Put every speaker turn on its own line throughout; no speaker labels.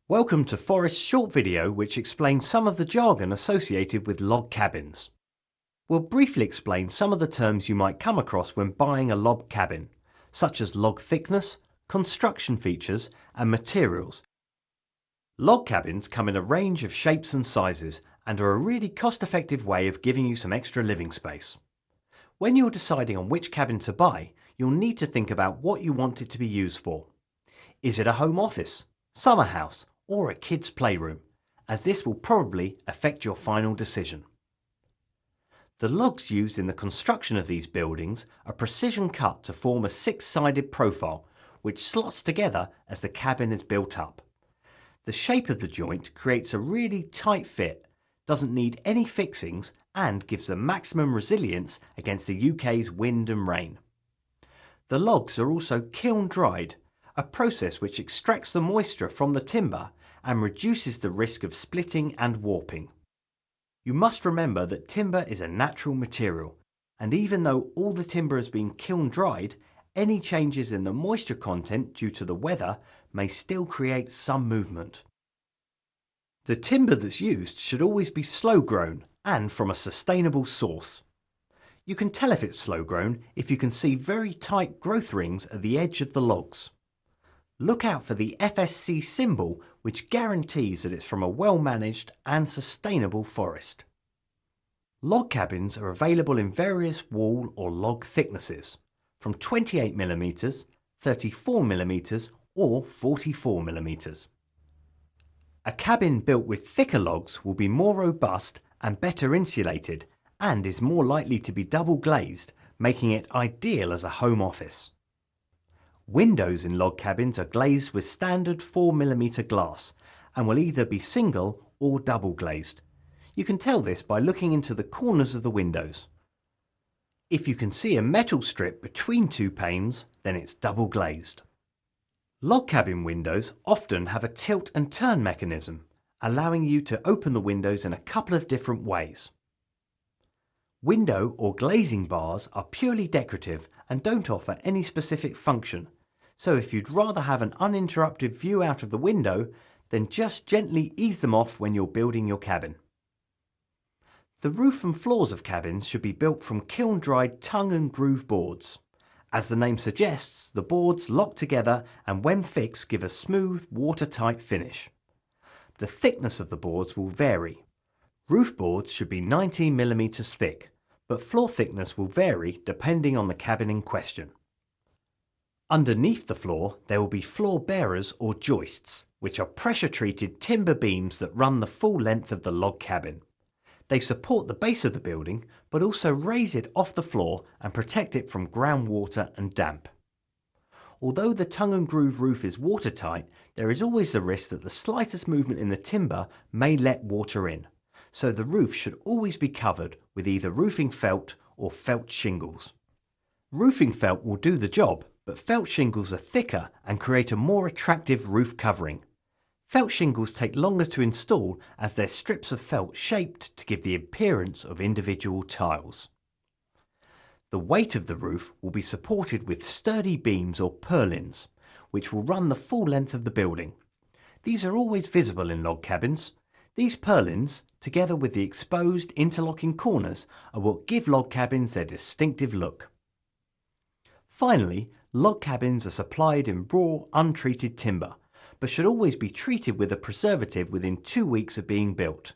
Welcome to Forest's short video which explains some of the jargon associated with log cabins. We'll briefly explain some of the terms you might come across when buying a log cabin, such as log thickness, construction features and materials. Log cabins come in a range of shapes and sizes and are a really cost-effective way of giving you some extra living space. When you're deciding on which cabin to buy, you'll need to think about what you want it to be used for. Is it a home office, summer house, or a kid's playroom, as this will probably affect your final decision. The logs used in the construction of these buildings are precision cut to form a six-sided profile which slots together as the cabin is built up. The shape of the joint creates a really tight fit, doesn't need any fixings and gives the maximum resilience against the UK's wind and rain. The logs are also kiln dried, a process which extracts the moisture from the timber and reduces the risk of splitting and warping. You must remember that timber is a natural material, and even though all the timber has been kiln dried, any changes in the moisture content due to the weather may still create some movement. The timber that's used should always be slow grown and from a sustainable source. You can tell if it's slow grown if you can see very tight growth rings at the edge of the logs. Look out for the FSC symbol, which guarantees that it's from a well-managed and sustainable forest. Log cabins are available in various wall or log thicknesses, from 28mm, 34mm or 44mm. A cabin built with thicker logs will be more robust and better insulated and is more likely to be double glazed, making it ideal as a home office. Windows in log cabins are glazed with standard 4mm glass and will either be single or double glazed. You can tell this by looking into the corners of the windows. If you can see a metal strip between two panes, then it's double glazed. Log cabin windows often have a tilt and turn mechanism, allowing you to open the windows in a couple of different ways. Window or glazing bars are purely decorative and don't offer any specific function, so if you'd rather have an uninterrupted view out of the window, then just gently ease them off when you're building your cabin. The roof and floors of cabins should be built from kiln-dried tongue and groove boards. As the name suggests, the boards lock together and when fixed give a smooth, watertight finish. The thickness of the boards will vary. Roof boards should be 19mm thick, but floor thickness will vary depending on the cabin in question. Underneath the floor, there will be floor bearers or joists, which are pressure-treated timber beams that run the full length of the log cabin. They support the base of the building, but also raise it off the floor and protect it from groundwater and damp. Although the tongue and groove roof is watertight, there is always the risk that the slightest movement in the timber may let water in, so the roof should always be covered with either roofing felt or felt shingles. Roofing felt will do the job, but felt shingles are thicker and create a more attractive roof covering. Felt shingles take longer to install as they're strips of felt shaped to give the appearance of individual tiles. The weight of the roof will be supported with sturdy beams or purlins, which will run the full length of the building. These are always visible in log cabins. These purlins, together with the exposed interlocking corners, are what give log cabins their distinctive look. Finally, log cabins are supplied in raw, untreated timber, but should always be treated with a preservative within 2 weeks of being built.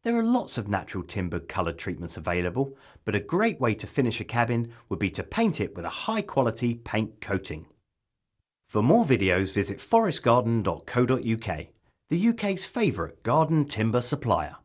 There are lots of natural timber coloured treatments available, but a great way to finish a cabin would be to paint it with a high-quality paint coating. For more videos, visit forestgarden.co.uk, the UK's favourite garden timber supplier.